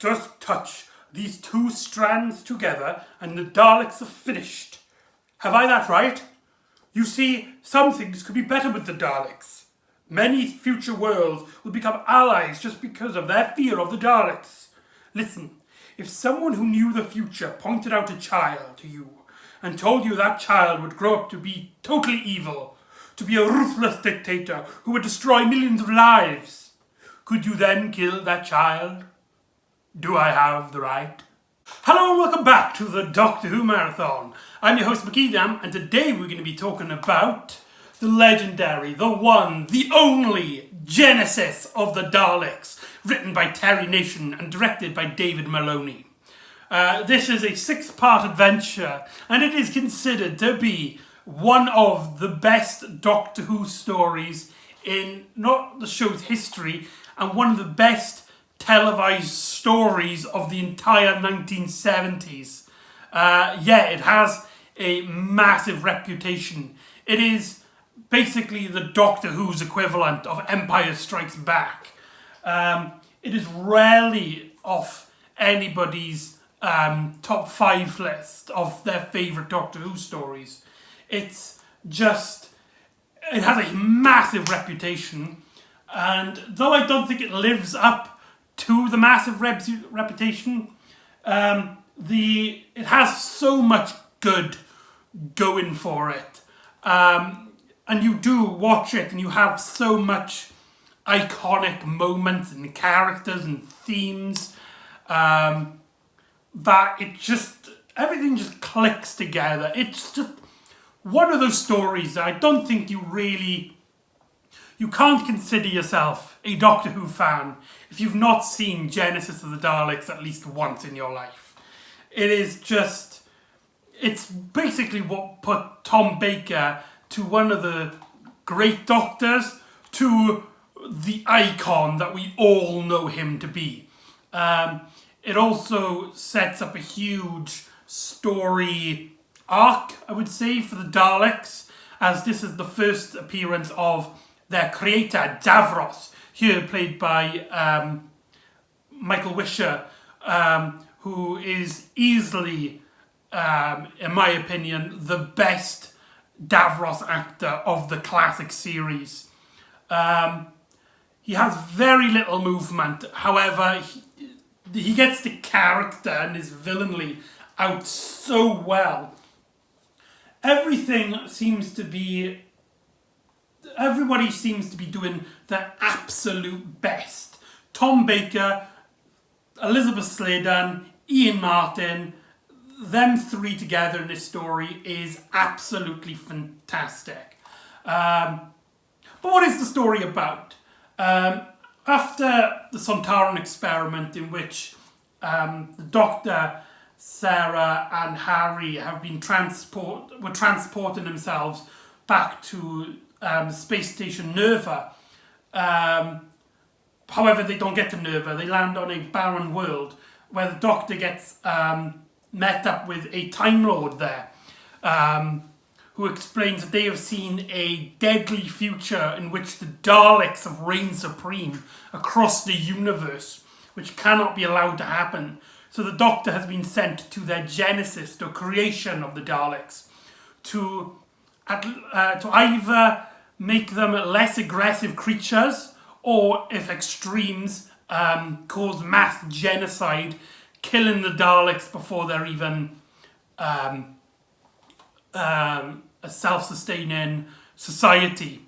Just touch these two strands together and the Daleks are finished. Have I that right? You see, some things could be better with the Daleks. Many future worlds will become allies just because of their fear of the Daleks. Listen, if someone who knew the future pointed out a child to you and told you that child would grow up to be totally evil, to be a ruthless dictator who would destroy millions of lives, could you then kill that child? Do I have the right? Hello and welcome back to the Doctor Who Marathon. I'm your host McEdam, and today we're going to be talking about the legendary, the one, the only Genesis of the Daleks, written by Terry Nation and directed by David Maloney. This is a 6-part adventure, and it is considered to be one of the best Doctor Who stories in not the show's history, and one of the best televised stories of the entire 1970s. It has a massive reputation. It is basically the Doctor Who's equivalent of Empire Strikes Back. It is rarely off anybody's top 5 list of their favourite Doctor Who stories. It has a massive reputation, and though I don't think it lives up to the massive reputation, it has so much good going for it. And you do watch it and you have so much iconic moments and characters and themes that everything just clicks together. It's just one of those stories that I don't think you can't consider yourself a Doctor Who fan if you've not seen Genesis of the Daleks at least once in your life. It's basically what put Tom Baker to one of the great Doctors, to the icon that we all know him to be. It also sets up a huge story arc, I would say, for the Daleks, as this is the first appearance of their creator, Davros, here played by Michael Wisher, who is easily, in my opinion, the best Davros actor of the classic series. He has very little movement, however, he gets the character and his villainy out so well. Everybody seems to be doing their absolute best. Tom Baker, Elizabeth Sladen, Ian Martin, them three together in this story is absolutely fantastic. But what is the story about? After the Sontaran experiment, in which the Doctor, Sarah and Harry have been transporting themselves back to space station Nerva. However, they don't get to Nerva. They land on a barren world where the Doctor gets met up with a Time Lord there, who explains that they have seen a deadly future in which the Daleks have reigned supreme across the universe, which cannot be allowed to happen. So the Doctor has been sent to their genesis, the creation of the Daleks, to either make them less aggressive creatures, or if extremes, cause mass genocide, killing the Daleks before they're even a self-sustaining society.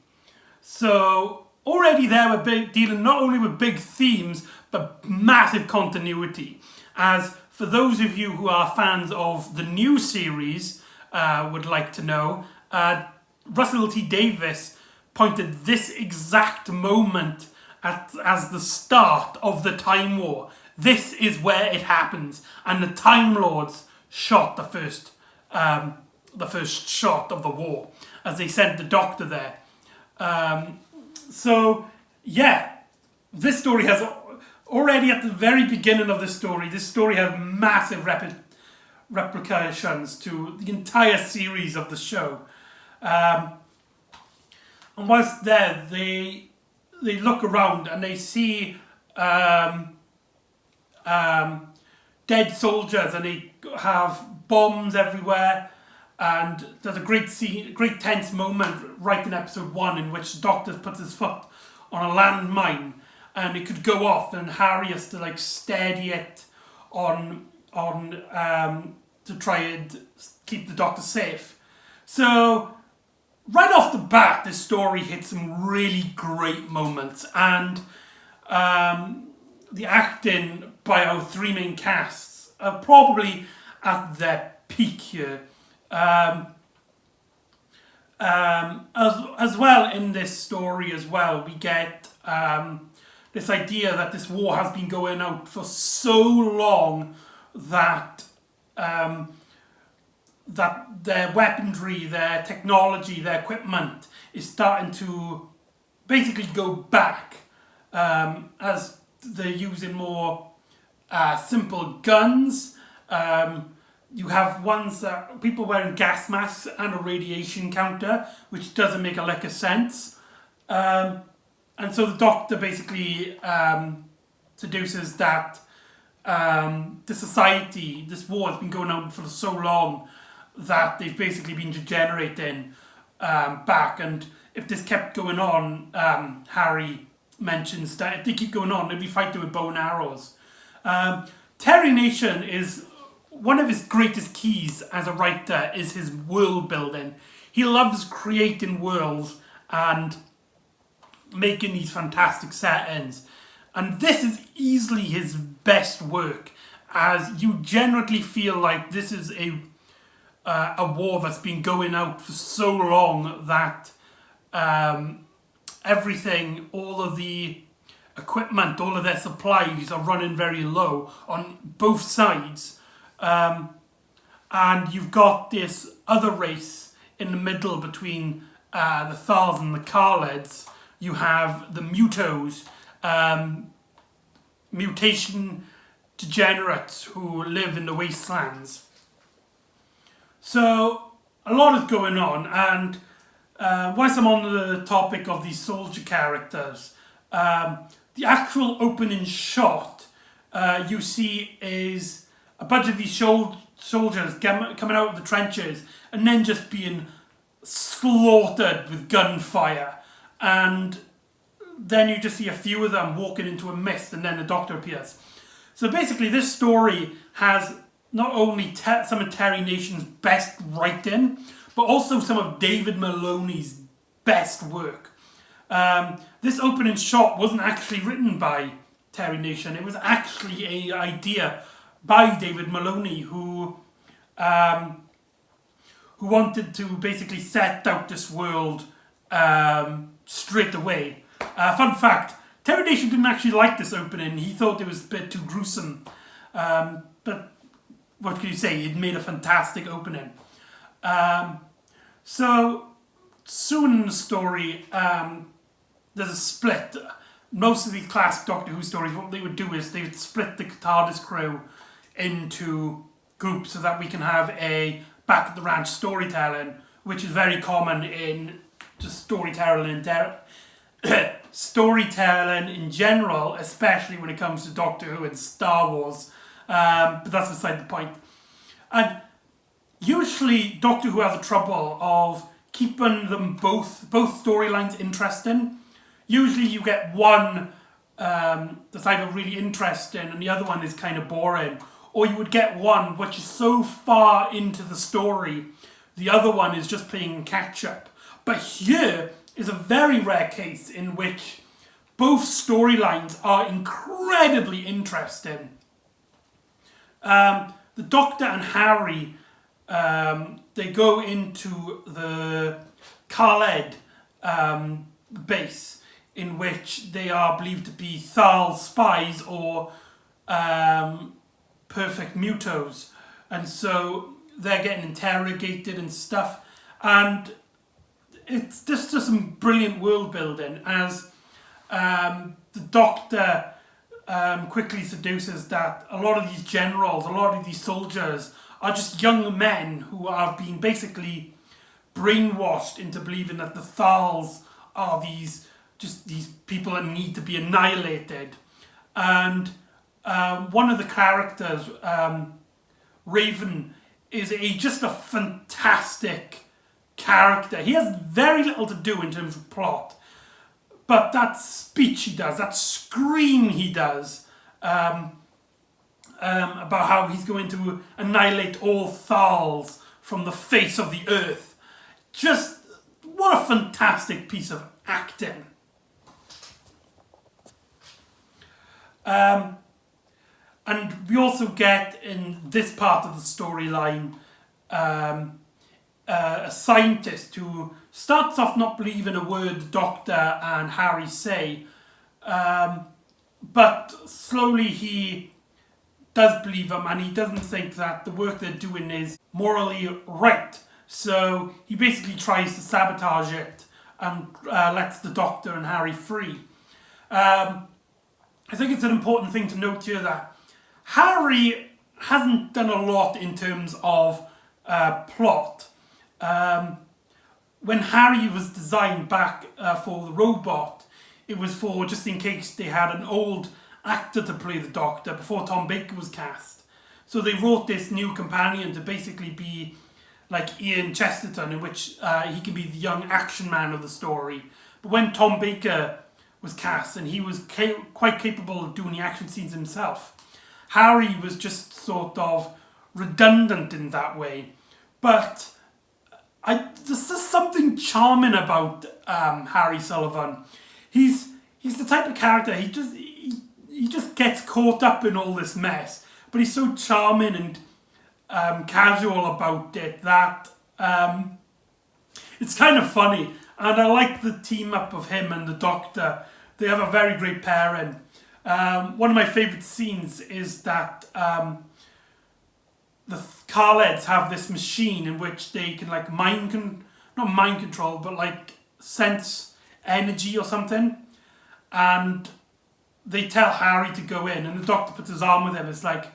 So already there we're dealing not only with big themes, but massive continuity. As for those of you who are fans of the new series would like to know, Russell T Davies pointed this exact moment as the start of the Time War. This is where it happens, and the Time Lords shot the first shot of the war as they sent the Doctor there. This story has already at the very beginning of this story has massive repercussions to the entire series of the show. And whilst there, they look around and they see dead soldiers, and they have bombs everywhere. And there's a great scene, great tense moment right in episode 1 in which the Doctor puts his foot on a landmine, and it could go off, and Harry has to like steady it on to try and keep the Doctor safe. So right off the bat, this story hits some really great moments, and the acting by our 3 main casts are probably at their peak here. As well in this story as well, we get this idea that this war has been going on for so long that that their weaponry, their technology, their equipment is starting to basically go back, as they're using more simple guns. You have ones that people wearing gas masks and a radiation counter, which doesn't make a lick of sense. And so the Doctor basically seduces that the society, this war has been going on for so long that they've basically been degenerating back. And if this kept going on, Harry mentions that if they keep going on, they'll be fighting with bow and arrows. Terry Nation is one of his greatest keys as a writer is his world building. He loves creating worlds and making these fantastic settings. And this is easily his best work, as you generally feel like this is a war that's been going out for so long that everything, all of the equipment, all of their supplies are running very low on both sides. And you've got this other race in the middle between the Thals and the Khaleds. You have the Mutos, mutation degenerates who live in the wastelands. So a lot is going on, and whilst I'm on the topic of these soldier characters, the actual opening shot you see is a bunch of these soldiers coming out of the trenches and then just being slaughtered with gunfire. And then you just see a few of them walking into a mist, and then the Doctor appears. So basically this story has not only some of Terry Nation's best writing, but also some of David Maloney's best work. This opening shot wasn't actually written by Terry Nation. It was actually an idea by David Maloney, who wanted to basically set out this world straight away. Fun fact, Terry Nation didn't actually like this opening. He thought it was a bit too gruesome. But what can you say? It made a fantastic opening. So soon in the story, there's a split. Most of these classic Doctor Who stories, what they would do is they would split the TARDIS crew into groups so that we can have a back at the ranch storytelling, which is very common in just storytelling in general, especially when it comes to Doctor Who and Star Wars. But that's beside the point. And usually Doctor Who has a trouble of keeping them both storylines interesting. Usually you get one that's either really interesting and the other one is kind of boring. Or you would get one which is so far into the story, the other one is just playing catch up. But here is a very rare case in which both storylines are incredibly interesting. The Doctor and Harry, they go into the Khaled base, in which they are believed to be Thal spies or perfect mutos, and so they're getting interrogated and stuff, and it's just some brilliant world building as the Doctor quickly seduces that a lot of these generals, a lot of these soldiers are just young men who are being basically brainwashed into believing that the Thals are these people that need to be annihilated. And one of the characters, Raven, is just a fantastic character. He has very little to do in terms of plot, but that speech he does, that scream he does, about how he's going to annihilate all Thals from the face of the earth. Just, what a fantastic piece of acting. And we also get, in this part of the storyline, a scientist who starts off not believing a word the Doctor and Harry say, but slowly he does believe them, and he doesn't think that the work they're doing is morally right. So he basically tries to sabotage it and lets the Doctor and Harry free. I think it's an important thing to note here that Harry hasn't done a lot in terms of plot. When Harry was designed back for the robot, it was for just in case they had an old actor to play the Doctor before Tom Baker was cast. So they wrote this new companion to basically be like Ian Chesterton, in which he can be the young action man of the story. But when Tom Baker was cast, and he was quite capable of doing the action scenes himself, Harry was just sort of redundant in that way. But there's just something charming about Harry Sullivan. He's the type of character, he just gets caught up in all this mess, but he's so charming and casual about it that it's kind of funny. And I like the team up of him and the Doctor. They have a very great pairing. One of my favourite scenes is that the Khaleds have this machine in which they can like not mind control, but like sense energy or something. And they tell Harry to go in, and the Doctor puts his arm with him. It's like,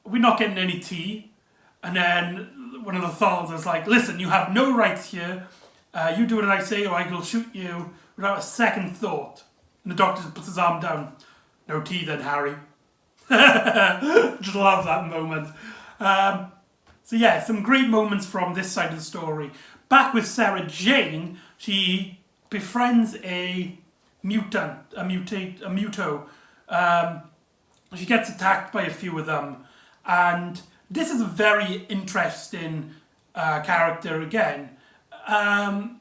we're not getting any tea. And then one of the Thals is like, listen, you have no rights here. You do what I say or I will shoot you without a second thought. And the Doctor puts his arm down. No tea then, Harry. Just love that moment. So yeah, some great moments from this side of the story. Back with Sarah Jane, she befriends a mutant, a muto. She gets attacked by a few of them, and this is a very interesting character again. The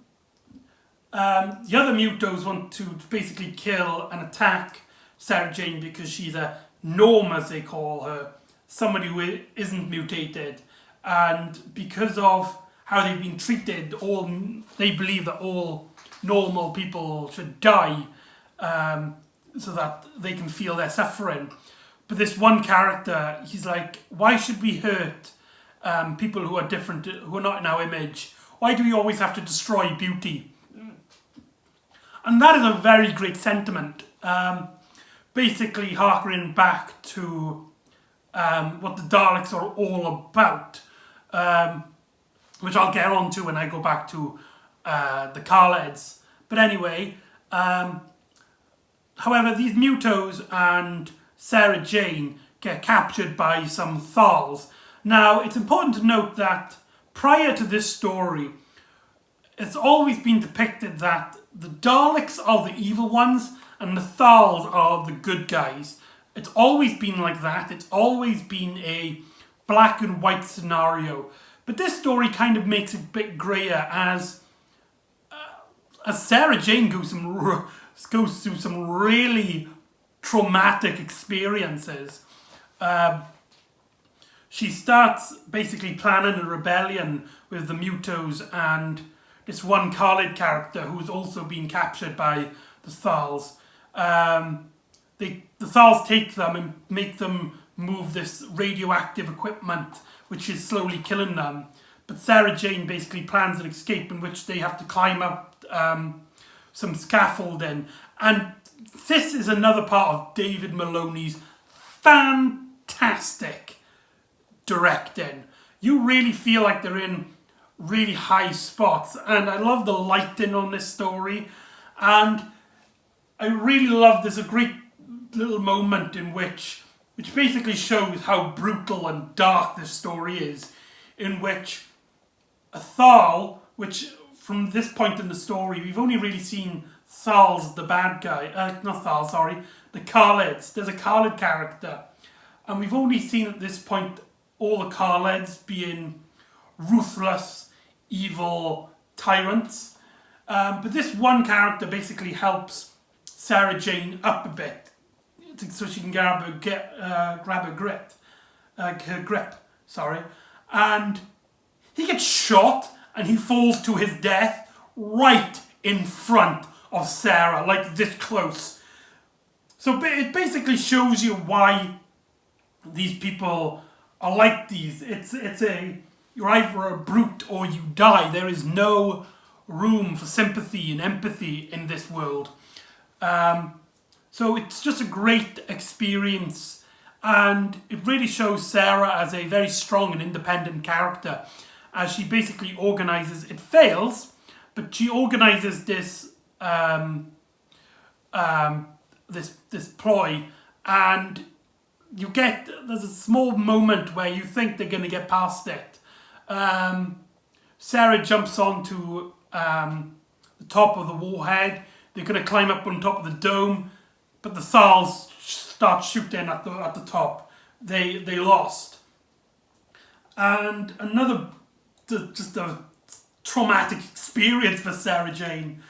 other mutos want to basically kill and attack Sarah Jane because she's a norm, as they call her, somebody who isn't mutated, and because of how they've been treated, they believe that all normal people should die, so that they can feel their suffering. But this one character, he's like, why should we hurt people who are different, who are not in our image? Why do we always have to destroy beauty? And that is a very great sentiment, basically harkening back to what the Daleks are all about, which I'll get on to when I go back to the Khaleds. But anyway, however, these mutos and Sarah Jane get captured by some Thals. Now, it's important to note that prior to this story, it's always been depicted that the Daleks are the evil ones and the Thals are the good guys. It's always been like that. It's always been a black and white scenario. But this story kind of makes it a bit greyer as Sarah Jane goes through some really traumatic experiences. She starts basically planning a rebellion with the mutos and this one Khaled character who's also been captured by the Thals. The Thals take them and make them move this radioactive equipment, which is slowly killing them. But Sarah Jane basically plans an escape in which they have to climb up some scaffolding. And this is another part of David Maloney's fantastic directing. You really feel like they're in really high spots, and I love the lighting on this story, and I really love there's a great little moment in which which basically shows how brutal and dark this story is, in which a Thal, which from this point in the story, we've only really seen Thal's the bad guy, not Thal, sorry, the Khaleds. There's a Khaled character, and we've only seen at this point all the Khaleds being ruthless, evil tyrants. But this one character basically helps Sarah Jane up a bit, so she can grab her grip, sorry. And he gets shot and he falls to his death right in front of Sarah, like this close. So it basically shows you why these people are like these. You're either a brute or you die. There is no room for sympathy and empathy in this world. So it's just a great experience, and it really shows Sarah as a very strong and independent character, as she basically organises. It fails, but she organises this this ploy, and there's a small moment where you think they're going to get past it. Sarah jumps onto the top of the warhead. They're going to climb up on top of the dome, but the Thals start shooting at the top. They lost. And another just a traumatic experience for Sarah Jane,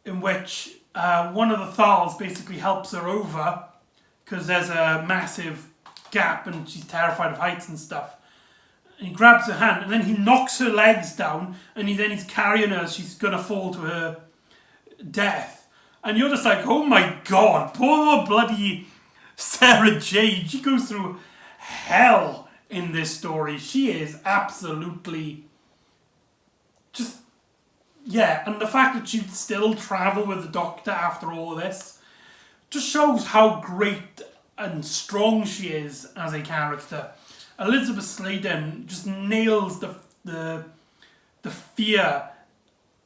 in which one of the Thals basically helps her over because there's a massive gap and she's terrified of heights and stuff. And he grabs her hand and then he knocks her legs down, and he's carrying her as she's gonna fall to her death. And you're just like, oh my god, poor bloody Sarah Jane. She goes through hell in this story. She is absolutely just, yeah. And the fact that she'd still travel with the Doctor after all of this just shows how great and strong she is as a character. Elizabeth Sladen just nails the fear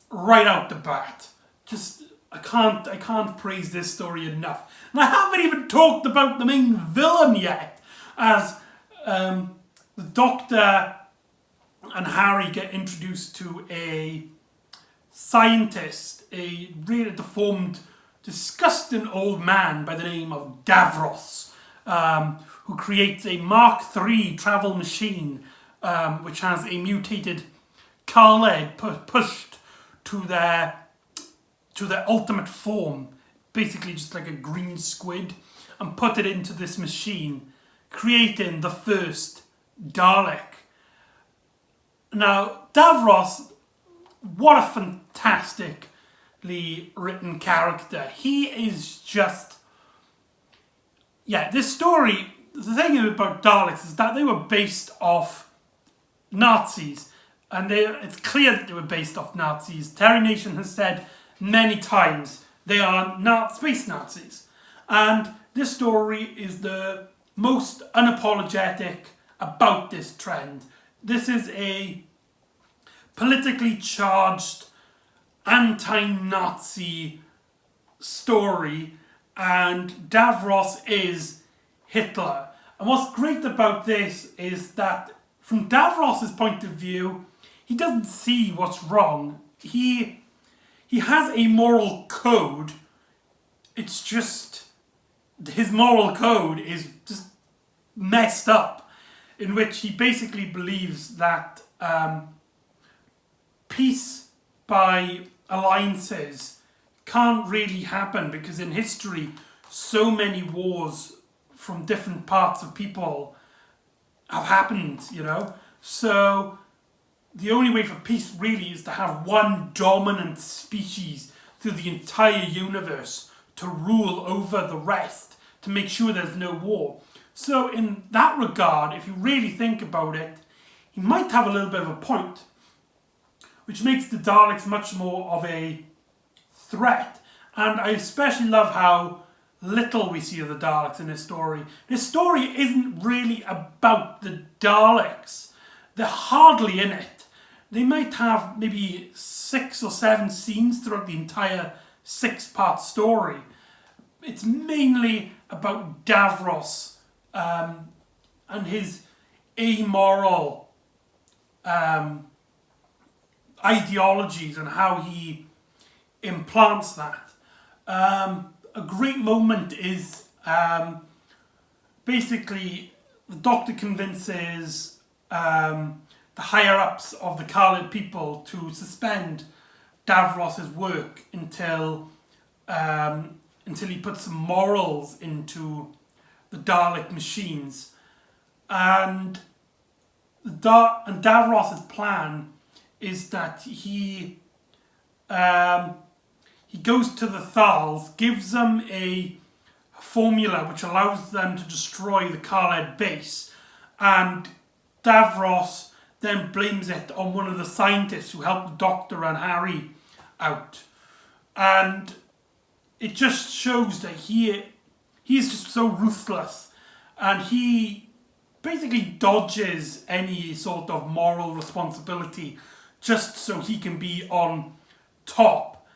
right out the bat. Just I can't praise this story enough. And I haven't even talked about the main villain yet, as the Doctor and Harry get introduced to a scientist, a really deformed, disgusting old man by the name of Davros, who creates a Mark III travel machine, which has a mutated Khaled pushed to their ultimate form, basically just like a green squid, and put it into this machine, creating the first Dalek. Now, Davros, what a fantastically written character. He is just, yeah, this story, the thing about Daleks is that they were based off Nazis, and it's clear that they were based off Nazis. Terry Nation has said many times they are not space Nazis, and this story is the most unapologetic about this trend. This is a politically charged anti-Nazi story, and Davros is Hitler. And what's great about this is that from Davros's point of view, he doesn't see what's wrong. He has a moral code. It's just his moral code is just messed up, in which he basically believes that peace by alliances can't really happen, because in history so many wars from different parts of people have happened, you know. So the only way for peace really is to have one dominant species through the entire universe to rule over the rest, to make sure there's no war. So in that regard, if you really think about it, he might have a little bit of a point, which makes the Daleks much more of a threat. And I especially love how little we see of the Daleks in this story. This story isn't really about the Daleks. They're hardly in it. They might have maybe 6 or 7 scenes throughout the entire 6-part story. It's mainly about Davros and his amoral ideologies and how he implants that. A great moment is basically the Doctor convinces the higher-ups of the Khalid people to suspend Davros's work until he puts some morals into the Dalek machines. And Davros's plan is that he goes to the Thals, gives them a formula which allows them to destroy the Khaled base, and Davros then blames it on one of the scientists who helped the Doctor and Harry out. And it just shows that he's just so ruthless, and he basically dodges any sort of moral responsibility just so he can be on top,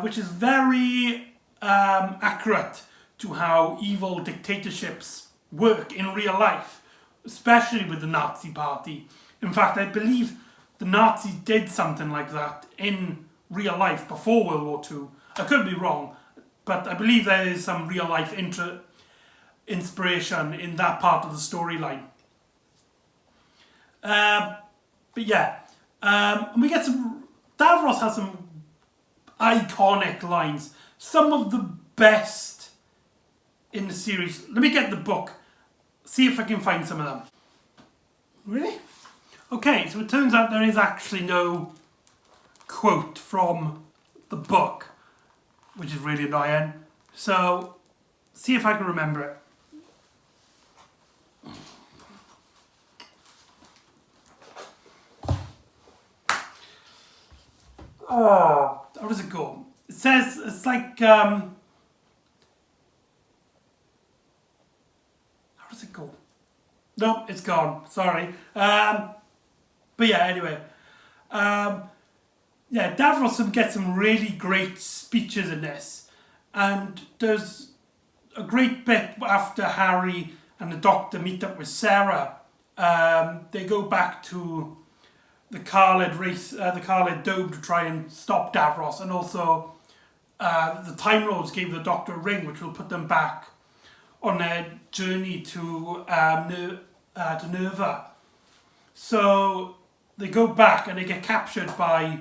which is very accurate to how evil dictatorships work in real life, especially with the Nazi Party. In fact, I believe the Nazis did something like that in real life before World War II. I could be wrong, but I believe there is some real life inspiration in that part of the storyline. But yeah, we get some. Davros has some iconic lines, some of the best in the series. Let me get the book, see if I can find some of them. Really? Okay, so it turns out there is actually no quote from the book, which is really annoying. So, see if I can remember it. How does it go? It says, it's like, how does it go? Nope, it's gone, sorry. But yeah, anyway. Yeah, Davros gets some really great speeches in this. And there's a great bit after Harry and the Doctor meet up with Sarah. They go back to the Khalid race, the Khalid Dome to try and stop Davros. And also, the Time Lords gave the Doctor a ring, which will put them back on their journey to Nerva. So they go back and they get captured by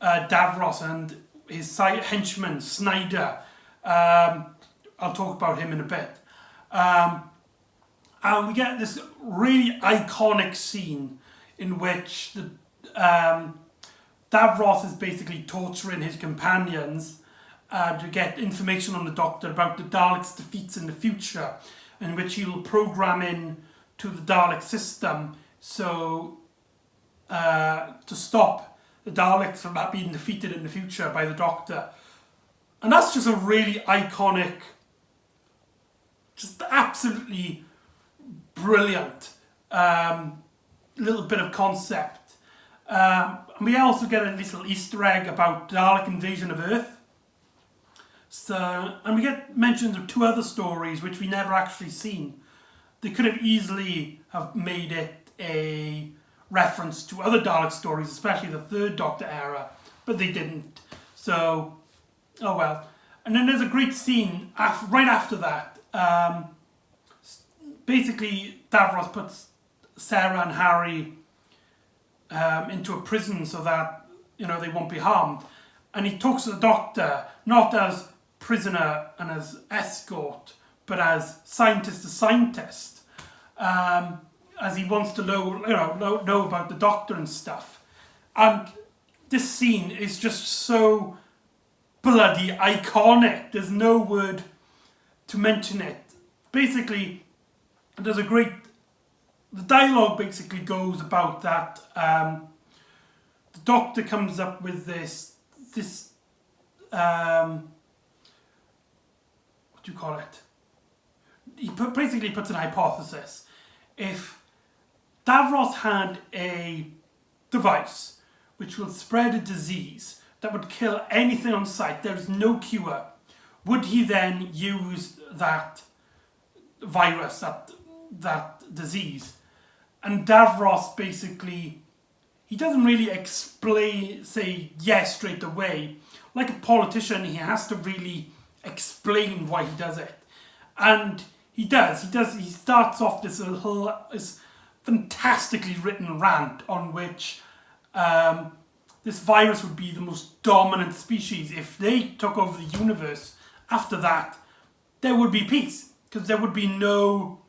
Davros and his henchman Snyder. I'll talk about him in a bit. And we get this really iconic scene in which Davros is basically torturing his companions to get information on the Doctor about the Daleks' defeats in the future, in which he will program in to the Dalek system so to stop the Daleks from not being defeated in the future by the Doctor. And that's just a really iconic, just absolutely brilliant little bit of concept. And we also get a little Easter egg about Dalek invasion of Earth. So, and we get mentions of two other stories which we never actually seen. They could have easily have made it a reference to other Dalek stories, especially the third Doctor era, but they didn't. So, oh well. And then there's a great scene right after that. Basically, Davros puts Sarah and Harry into a prison so that, you know, they won't be harmed. And he talks to the Doctor, not as prisoner and as escort, but as scientist to scientist. As he wants to know about the Doctor and stuff. And this scene is just so bloody iconic. There's no word to mention it. Basically, there's a great... The dialogue basically goes about that the Doctor comes up with this what do you call it? He basically puts an hypothesis. If Davros had a device which will spread a disease that would kill anything on sight, there is no cure, would he then use that virus, that disease? And Davros basically, he doesn't really say yes straight away. Like a politician, he has to really explain why he does it. And he does. He starts off this fantastically written rant on which this virus would be the most dominant species. If they took over the universe, after that, there would be peace, because there would be no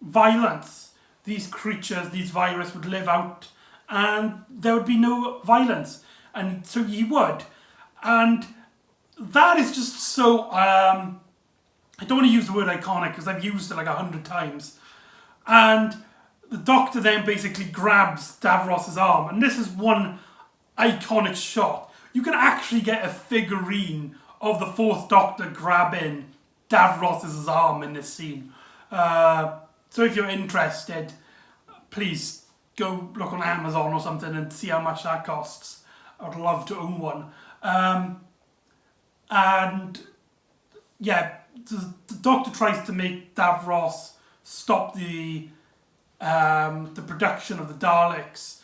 violence. These creatures, these virus would live out, and there would be no violence. And so he would. And that is just so... I don't want to use the word iconic, because I've used it like 100 times. And the Doctor then basically grabs Davros's arm. And this is one iconic shot. You can actually get a figurine of the Fourth Doctor grabbing Davros's arm in this scene. So if you're interested, please go look on Amazon or something and see how much that costs. I would love to own one. And yeah, the Doctor tries to make Davros stop the production of the Daleks,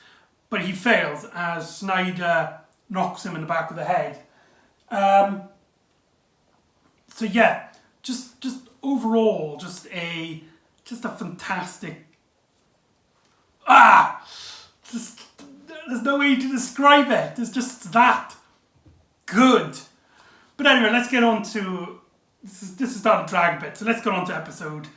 but he fails as Snyder knocks him in the back of the head. So yeah, just overall, just a fantastic. There's no way to describe it. It's just that good. But anyway, let's get on to this is starting to drag a bit. So let's get on to episode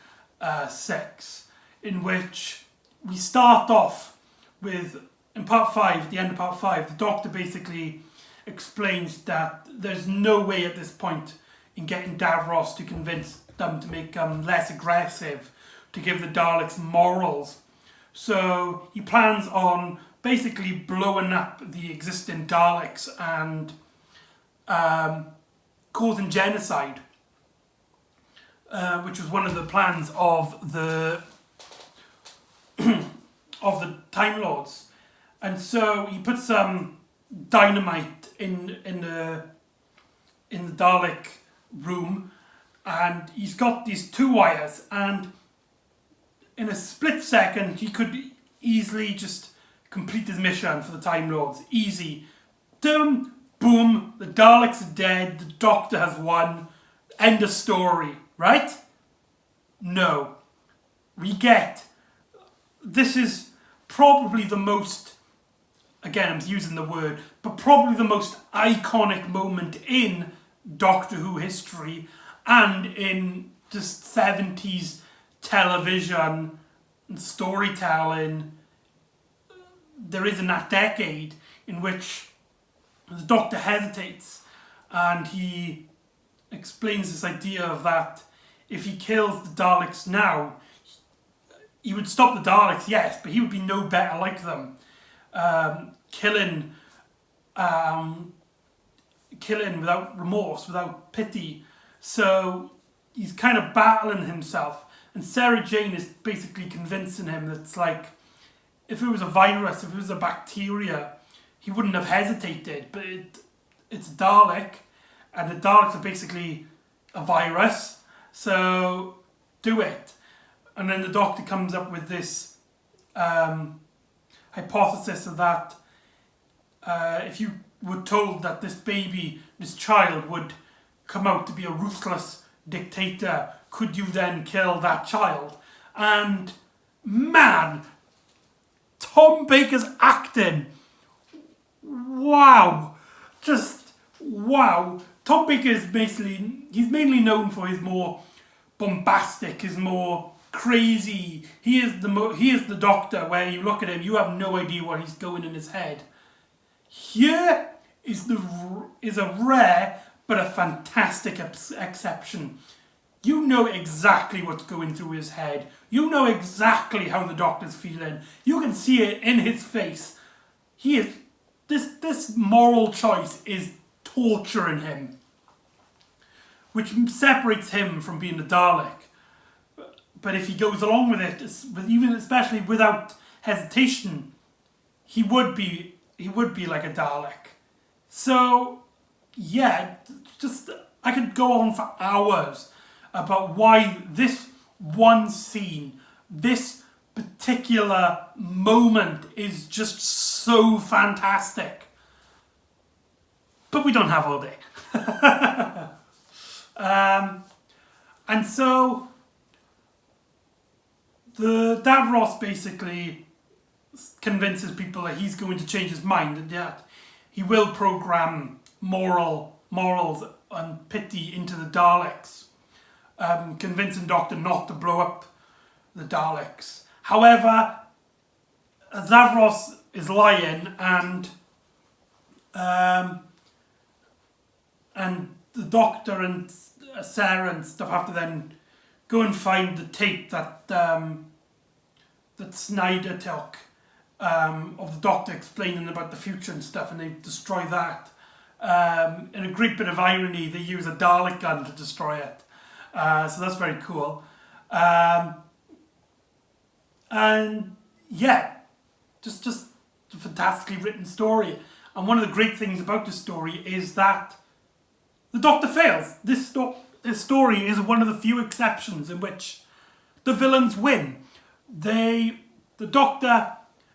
6, in which we start off with, in part 5, at the end of part 5, the Doctor basically explains that there's no way at this point in getting Davros to convince them to make less aggressive, to give the Daleks morals. So he plans on basically blowing up the existing Daleks and causing genocide, which was one of the plans of the of the Time Lords. And so he puts some dynamite in the Dalek room, and he's got these 2 wires, and in a split second he could easily just complete his mission for the Time Lords. Easy. Boom, the Daleks are dead, the Doctor has won, end of story, right? No. This is probably the most, again I'm using the word, but probably the most iconic moment in Doctor Who history and in just 70s television and storytelling there is in that decade, in which the Doctor hesitates and he explains this idea of that if he kills the Daleks now, he would stop the Daleks, yes, but he would be no better like them. Killing without remorse, without pity. So he's kind of battling himself. And Sarah Jane is basically convincing him that it's like, if it was a virus, if it was a bacteria, he wouldn't have hesitated. But it's Dalek, and the Daleks are basically a virus, so do it. And then the Doctor comes up with this hypothesis of that if you were told that this baby, this child, would come out to be a ruthless dictator, could you then kill that child? And man, Tom Baker's acting, wow, just wow. Tom Baker is he's mainly known for his more bombastic, his more crazy. He is the Doctor where you look at him, you have no idea what he's going in his head. Here is a rare but a fantastic exception. You know exactly what's going through his head. You know exactly how the Doctor's feeling. You can see it in his face. This moral choice is torturing him, which separates him from being a Dalek. But if he goes along with it, even especially without hesitation, he would be like a Dalek. So yeah, just I could go on for hours about why this one scene, this particular moment is just so fantastic. But we don't have all day. And so the Davros basically convinces people that he's going to change his mind and that he will program morals and pity into the Daleks, convincing Doctor not to blow up the Daleks. However, Davros is lying, and the Doctor and Sarah and stuff have to then go and find the tape that that Snyder took of the Doctor explaining about the future and stuff, and they destroy that. In a great bit of irony, they use a Dalek gun to destroy it. So that's very cool. And yeah, just a fantastically written story. And one of the great things about this story is that the Doctor fails. This story is one of the few exceptions in which the villains win. The Doctor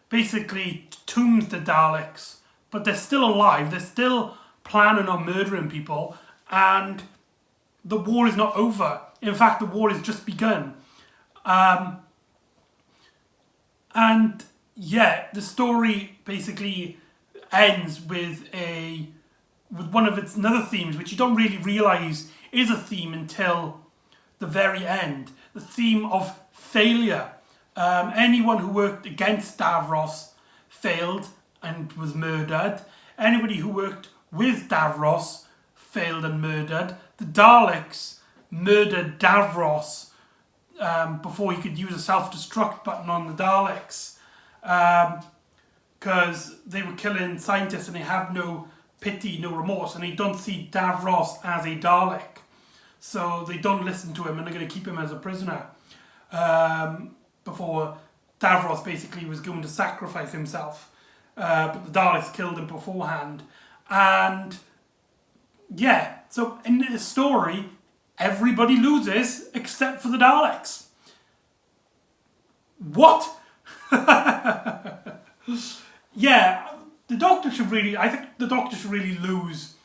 basically tombs the Daleks, but they're still alive. They're still planning on murdering people, and the war is not over. In fact, the war has just begun. And yeah, the story basically ends with one of its another themes, which you don't really realise is a theme until the very end. The theme of failure. Anyone who worked against Davros failed and was murdered. Anybody who worked with Davros failed and murdered. The Daleks murdered Davros before he could use a self-destruct button on the Daleks, because they were killing scientists and they have no pity, no remorse, and they don't see Davros as a Dalek, so they don't listen to him and they're going to keep him as a prisoner, before Davros basically was going to sacrifice himself, but the Daleks killed him beforehand. And yeah, so in this story, everybody loses except for the Daleks. What? Yeah, I think the Doctor should really lose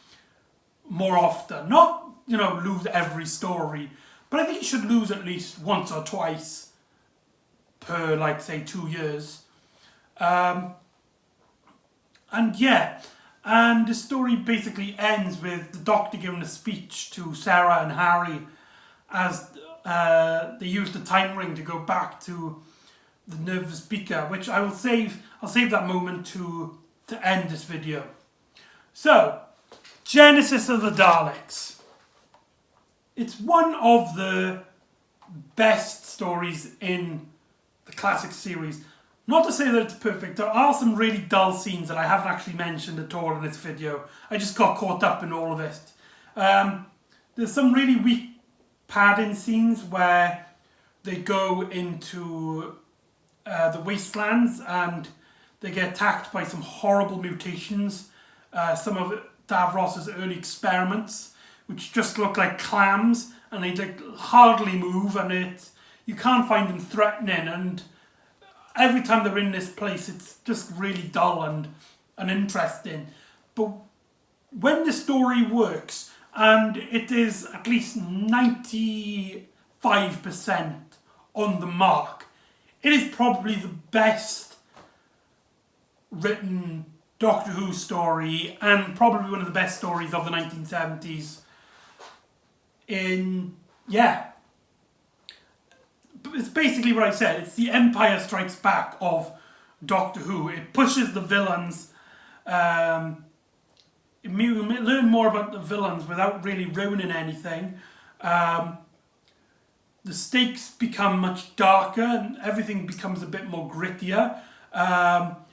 more often. Not, lose every story, but I think he should lose at least once or twice per, say, 2 years. And yeah, and the story basically ends with the Doctor giving a speech to Sarah and Harry as they use the time ring to go back to the nervous speaker, which I'll save that moment to end this video. So, Genesis of the Daleks. It's one of the best stories in the classic series. Not to say that it's perfect, there are some really dull scenes that I haven't actually mentioned at all in this video. I just got caught up in all of it. There's some really weak padding scenes where they go into the wastelands and they get attacked by some horrible mutations. Some of Davros's early experiments, which just look like clams, and they hardly move, and you can't find them threatening, and every time they're in this place, it's just really dull and uninteresting. But when the story works, and it is at least 95% on the mark, it is probably the best written Doctor Who story, and probably one of the best stories of the 1970s. It's basically what I said. It's the Empire Strikes Back of Doctor Who. It pushes the villains. We learn more about the villains without really ruining anything. The stakes become much darker and everything becomes a bit more grittier.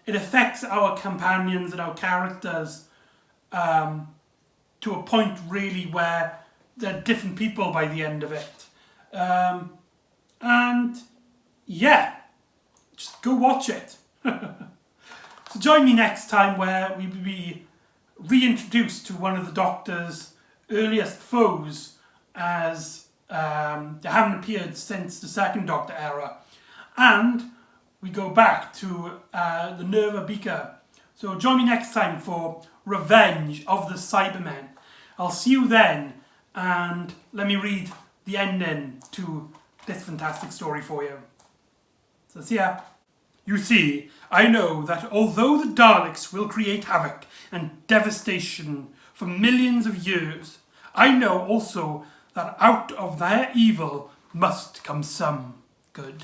It affects our companions and our characters to a point really where they're different people by the end of it. And yeah, just go watch it. So join me next time where we will be reintroduced to one of the Doctor's earliest foes as they haven't appeared since the second Doctor era. And we go back to the Nerva Beaker. So join me next time for Revenge of the Cybermen. I'll see you then, and let me read the ending to this fantastic story for you. So see ya. You see, I know that although the Daleks will create havoc and devastation for millions of years, I know also that out of their evil must come some good.